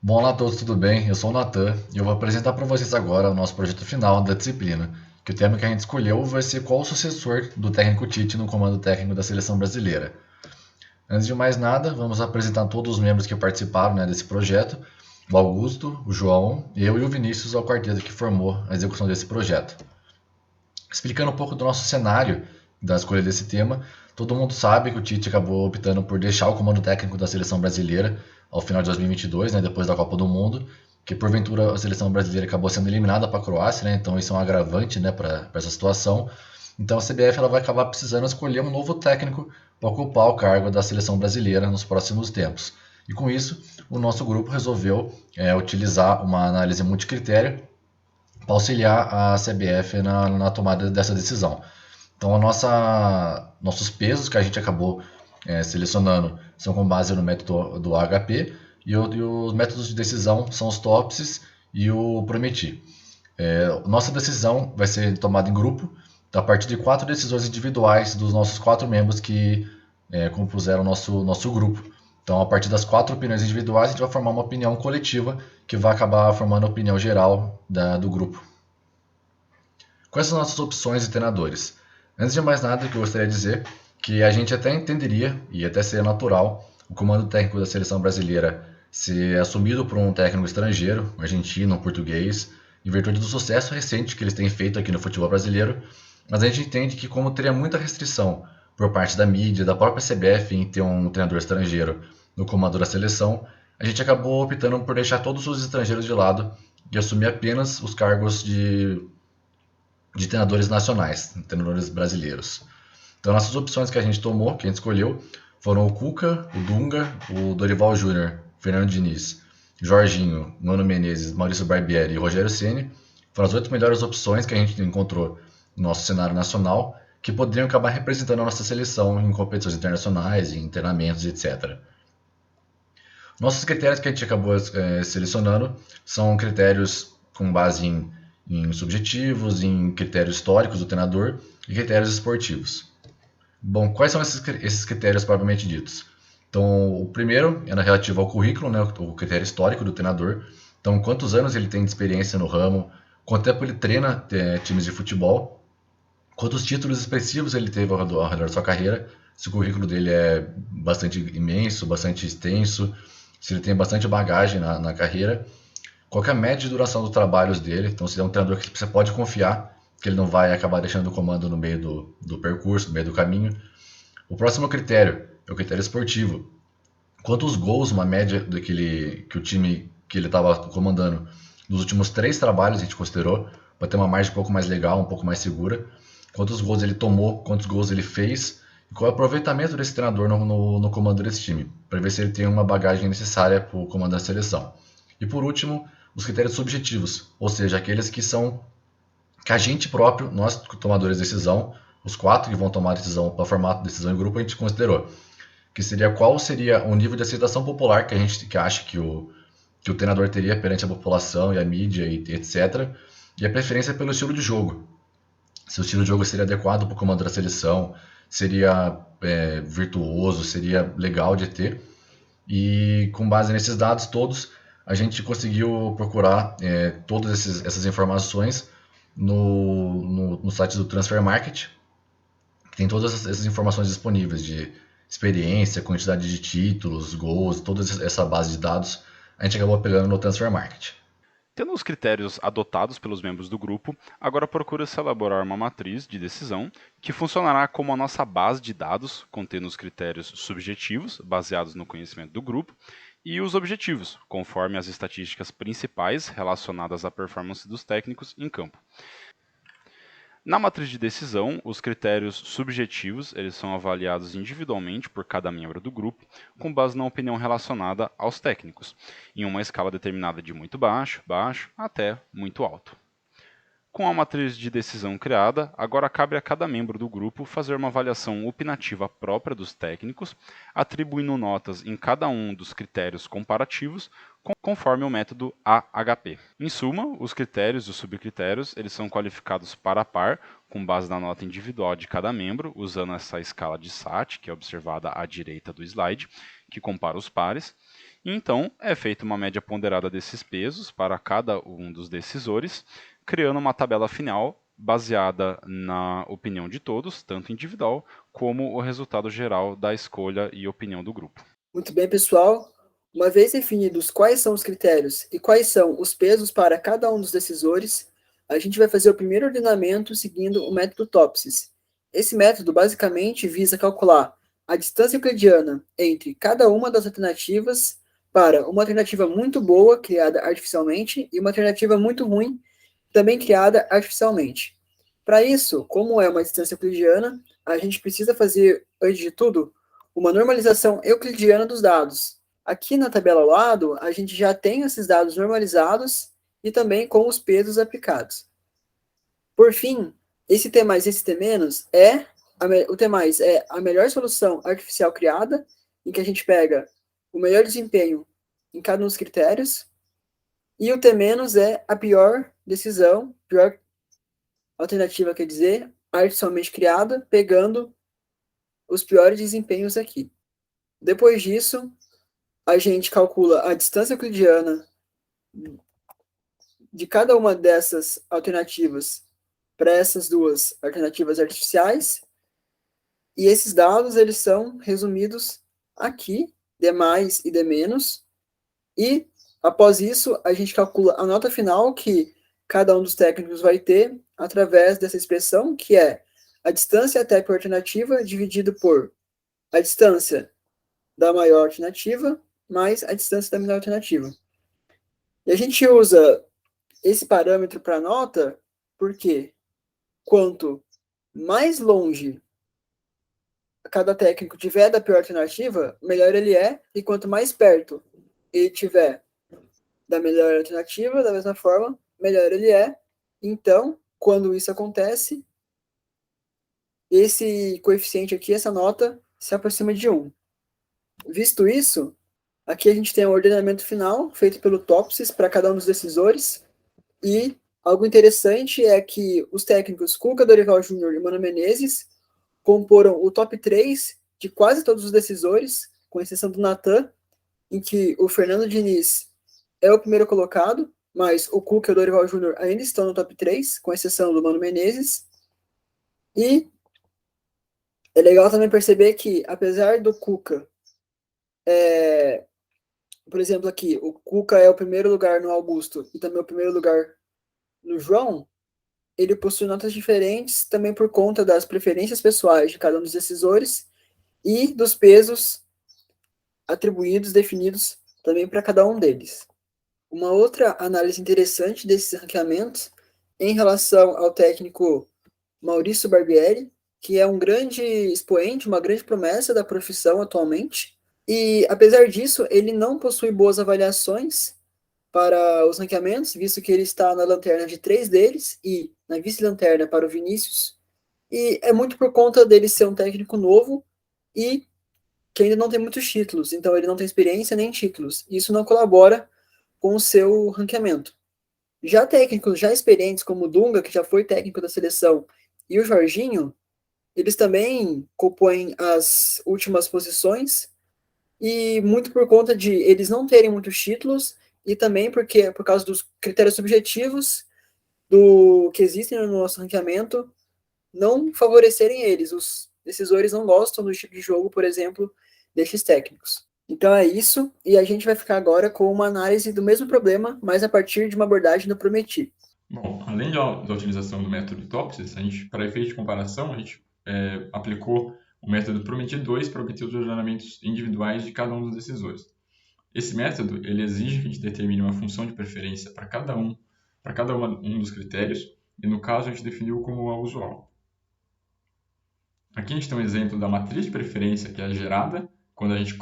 Olá a todos, tudo bem? Eu sou o Natan e eu vou apresentar para vocês agora o nosso projeto final da disciplina, que o tema que a gente escolheu vai ser qual o sucessor do técnico Tite no comando técnico da seleção brasileira. Antes de mais nada, vamos apresentar todos os membros que participaram, desse projeto, o Augusto, o João, eu e o Vinícius, ao quarteto que formou a execução desse projeto. Explicando um pouco do nosso cenário da escolha desse tema, todo mundo sabe que o Tite acabou optando por deixar o comando técnico da seleção brasileira ao final de 2022, depois da Copa do Mundo, que porventura a seleção brasileira acabou sendo eliminada para a Croácia, então isso é um agravante, para essa situação. Então a CBF ela vai acabar precisando escolher um novo técnico para ocupar o cargo da seleção brasileira nos próximos tempos. E com isso, o nosso grupo resolveu utilizar uma análise multicritério para auxiliar a CBF na tomada dessa decisão. Então, nossos pesos que a gente acabou selecionando são com base no método do AHP e os métodos de decisão são os TOPSs e o Prometi. Nossa decisão vai ser tomada em grupo, a partir de 4 decisões individuais dos nossos 4 membros que compuseram o nosso grupo. Então, a partir das 4 opiniões individuais, a gente vai formar uma opinião coletiva que vai acabar formando a opinião geral do grupo. Quais são as nossas opções de treinadores? Antes de mais nada, eu gostaria de dizer que a gente até entenderia, e até seria natural, o comando técnico da seleção brasileira ser assumido por um técnico estrangeiro, argentino, português, em virtude do sucesso recente que eles têm feito aqui no futebol brasileiro, mas a gente entende que como teria muita restrição por parte da mídia, da própria CBF em ter um treinador estrangeiro no comando da seleção, a gente acabou optando por deixar todos os estrangeiros de lado e assumir apenas os cargos de treinadores nacionais, treinadores brasileiros. Então, nossas opções que a gente tomou, que a gente escolheu, foram o Cuca, o Dunga, o Dorival Júnior, Fernando Diniz, Jorginho, Mano Menezes, Maurício Barbieri e Rogério Ceni. Foram as 8 melhores opções que a gente encontrou no nosso cenário nacional, que poderiam acabar representando a nossa seleção em competições internacionais, em treinamentos, etc. Nossos critérios que a gente acabou selecionando são critérios com base em subjetivos, em critérios históricos do treinador e critérios esportivos. Bom, quais são esses critérios propriamente ditos? Então, o primeiro é relativo ao currículo, o critério histórico do treinador. Então, quantos anos ele tem de experiência no ramo, quanto tempo ele treina times de futebol, quantos títulos expressivos ele teve ao redor da sua carreira, se o currículo dele é bastante imenso, bastante extenso, se ele tem bastante bagagem na carreira, qual é a média de duração dos trabalhos dele. Então, se é um treinador que você pode confiar que ele não vai acabar deixando o comando no meio do percurso, no meio do caminho. O próximo critério é o critério esportivo. Quantos gols, uma média que o time que ele estava comandando nos últimos 3 trabalhos a gente considerou, para ter uma margem um pouco mais legal, um pouco mais segura. Quantos gols ele tomou, quantos gols ele fez, e qual é o aproveitamento desse treinador no comando desse time, para ver se ele tem uma bagagem necessária para o comando da seleção. E por último, os critérios subjetivos, ou seja, aqueles que são que a gente próprio, nós tomadores de decisão, os 4 que vão tomar a decisão para formar a decisão em grupo, a gente considerou que seria qual seria o nível de aceitação popular que a gente que acha que o treinador teria perante a população e a mídia e etc. E a preferência pelo estilo de jogo. Se o estilo de jogo seria adequado para o comando da seleção, seria virtuoso, seria legal de ter. E com base nesses dados todos, a gente conseguiu procurar todas essas informações no site do Transfer Market, que tem todas essas informações disponíveis de experiência, quantidade de títulos, gols, toda essa base de dados a gente acabou pegando no Transfer Market. Tendo os critérios adotados pelos membros do grupo, agora procura-se elaborar uma matriz de decisão que funcionará como a nossa base de dados, contendo os critérios subjetivos, baseados no conhecimento do grupo, e os objetivos, conforme as estatísticas principais relacionadas à performance dos técnicos em campo. Na matriz de decisão, os critérios subjetivos eles são avaliados individualmente por cada membro do grupo, com base na opinião relacionada aos técnicos, em uma escala determinada de muito baixo, baixo, até muito alto. Com a matriz de decisão criada, agora cabe a cada membro do grupo fazer uma avaliação opinativa própria dos técnicos, atribuindo notas em cada um dos critérios comparativos, conforme o método AHP. Em suma, os critérios e os subcritérios eles são qualificados par a par, com base na nota individual de cada membro, usando essa escala de SAT, que é observada à direita do slide, que compara os pares. Então, é feita uma média ponderada desses pesos para cada um dos decisores, criando uma tabela final baseada na opinião de todos, tanto individual como o resultado geral da escolha e opinião do grupo. Muito bem, pessoal. Uma vez definidos quais são os critérios e quais são os pesos para cada um dos decisores, a gente vai fazer o primeiro ordenamento seguindo o método Topsis. Esse método basicamente visa calcular a distância euclidiana entre cada uma das alternativas para uma alternativa muito boa, criada artificialmente, e uma alternativa muito ruim, também criada artificialmente. Para isso, como é uma distância euclidiana, a gente precisa fazer, antes de tudo, uma normalização euclidiana dos dados. Aqui na tabela ao lado, a gente já tem esses dados normalizados e também com os pesos aplicados. Por fim, esse T mais e esse T menos o T mais é a melhor solução artificial criada, em que a gente pega o melhor desempenho em cada um dos critérios, e o T menos é a pior decisão, pior alternativa, quer dizer, artificialmente criada, pegando os piores desempenhos aqui. Depois disso, a gente calcula a distância euclidiana de cada uma dessas alternativas para essas duas alternativas artificiais, e esses dados eles são resumidos aqui, D mais e D menos, e após isso a gente calcula a nota final que cada um dos técnicos vai ter através dessa expressão, que é a distância até a alternativa dividido por a distância da maior alternativa mais a distância da menor alternativa. E a gente usa esse parâmetro para nota porque quanto mais longe cada técnico tiver da pior alternativa, melhor ele é, e quanto mais perto ele tiver da melhor alternativa, da mesma forma, melhor ele é. Então, quando isso acontece, esse coeficiente aqui, essa nota, se aproxima de 1. Visto isso, aqui a gente tem o ordenamento final, feito pelo Topsis para cada um dos decisores, e algo interessante é que os técnicos Cuca, Dorival Júnior e Mano Menezes comporam o top 3 de quase todos os decisores, com exceção do Natan, em que o Fernando Diniz é o primeiro colocado, mas o Cuca e o Dorival Júnior ainda estão no top 3, com exceção do Mano Menezes. E é legal também perceber que, apesar do Cuca, por exemplo, aqui, o Cuca é o primeiro lugar no Augusto e também o primeiro lugar no João, ele possui notas diferentes também por conta das preferências pessoais de cada um dos decisores e dos pesos atribuídos, definidos também para cada um deles. Uma outra análise interessante desses ranqueamentos em relação ao técnico Maurício Barbieri, que é um grande expoente, uma grande promessa da profissão atualmente, e apesar disso, ele não possui boas avaliações para os ranqueamentos, visto que ele está na lanterna de 3 deles e na vice-lanterna para o Vinícius, e é muito por conta dele ser um técnico novo e que ainda não tem muitos títulos, então ele não tem experiência nem títulos. Isso não colabora com o seu ranqueamento. Já técnicos já experientes, como o Dunga, que já foi técnico da seleção, e o Jorginho, eles também compõem as últimas posições, e muito por conta de eles não terem muitos títulos, e também porque por causa dos critérios subjetivos do que existem no nosso ranqueamento, não favorecerem eles. Os decisores não gostam do tipo de jogo, por exemplo, desses técnicos. Então é isso, e a gente vai ficar agora com uma análise do mesmo problema, mas a partir de uma abordagem do Prometi. Bom, além da utilização do método Topsis, para efeito de comparação, a gente aplicou o método Prometi 2 para obter os ordenamentos individuais de cada um dos decisores. Esse método ele exige que a gente determine uma função de preferência para cada um dos critérios, e no caso a gente definiu como a usual. Aqui a gente tem um exemplo da matriz de preferência que é gerada quando a gente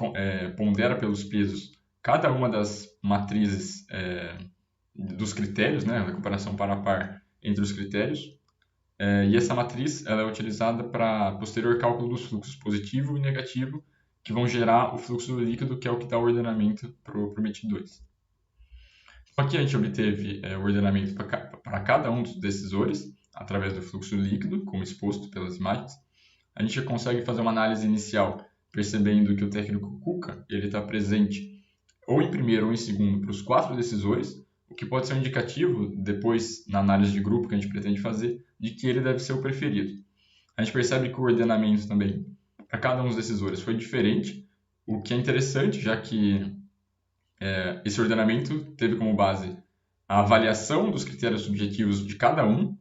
pondera pelos pesos cada uma das matrizes dos critérios, né, da comparação par a par entre os critérios. E essa matriz ela é utilizada para posterior cálculo dos fluxos positivo e negativo, que vão gerar o fluxo do líquido, que é o que dá o ordenamento para o Prometi 2. Então, aqui a gente obteve o ordenamento para cada um dos decisores, através do fluxo líquido, como exposto pelas imagens. A gente consegue fazer uma análise inicial, percebendo que o técnico Cuca está presente ou em primeiro ou em segundo para os 4 decisores, o que pode ser um indicativo, depois, na análise de grupo que a gente pretende fazer, de que ele deve ser o preferido. A gente percebe que o ordenamento também, para cada um dos decisores, foi diferente, o que é interessante, já que esse ordenamento teve como base a avaliação dos critérios subjetivos de cada um,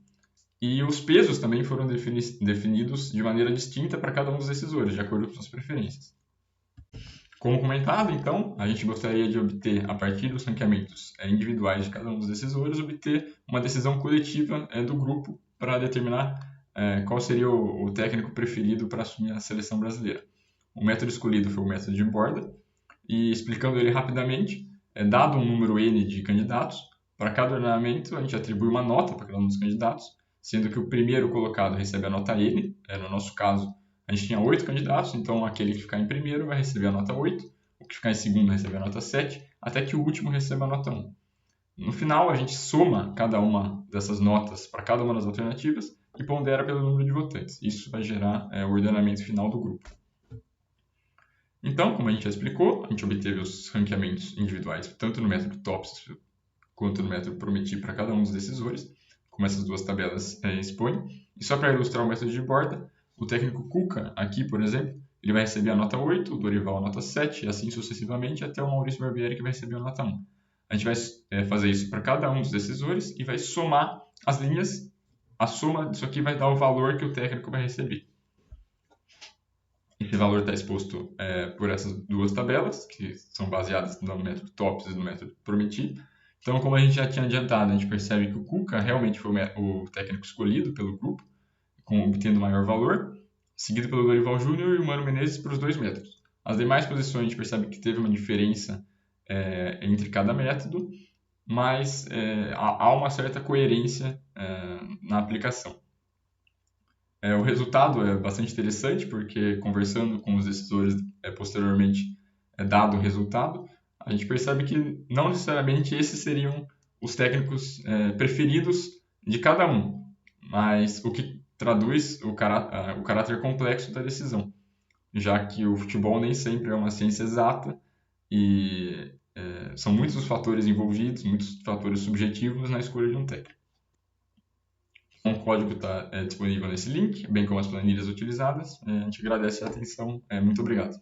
e os pesos também foram definidos de maneira distinta para cada um dos decisores, de acordo com suas preferências. Como comentado, então, a gente gostaria de obter, a partir dos ranqueamentos individuais de cada um dos decisores, obter uma decisão coletiva do grupo para determinar qual seria o técnico preferido para assumir a seleção brasileira. O método escolhido foi o método de Borda, e explicando ele rapidamente, dado um número N de candidatos, para cada ordenamento a gente atribui uma nota para cada um dos candidatos, sendo que o primeiro colocado recebe a nota N, no nosso caso, a gente tinha 8 candidatos, então aquele que ficar em primeiro vai receber a nota 8, o que ficar em segundo recebe a nota 7, até que o último receba a nota 1. No final, a gente soma cada uma dessas notas para cada uma das alternativas e pondera pelo número de votantes. Isso vai gerar o ordenamento final do grupo. Então, como a gente já explicou, a gente obteve os ranqueamentos individuais, tanto no método TOPS quanto no método Prometi para cada um dos decisores, como essas duas tabelas expõem. E só para ilustrar o método de Borda, o técnico Cuca, aqui, por exemplo, ele vai receber a nota 8, o Dorival a nota 7, e assim sucessivamente, até o Maurício Barbieri, que vai receber a nota 1. A gente vai fazer isso para cada um dos decisores e vai somar as linhas. A soma disso aqui vai dar o valor que o técnico vai receber. Esse valor está exposto por essas duas tabelas, que são baseadas no método TOPS e no método Prometi. Então, como a gente já tinha adiantado, a gente percebe que o Cuca realmente foi o técnico escolhido pelo grupo, obtendo maior valor, seguido pelo Dorival Júnior e o Mano Menezes para os 2 métodos. As demais posições a gente percebe que teve uma diferença entre cada método, mas há uma certa coerência na aplicação. O resultado é bastante interessante, porque conversando com os decisores posteriormente, dado o resultado, a gente percebe que não necessariamente esses seriam os técnicos preferidos de cada um, mas o que traduz o caráter complexo da decisão, já que o futebol nem sempre é uma ciência exata e são muitos os fatores envolvidos, muitos fatores subjetivos na escolha de um técnico. O código está disponível nesse link, bem como as planilhas utilizadas. A gente agradece a atenção. Muito obrigado.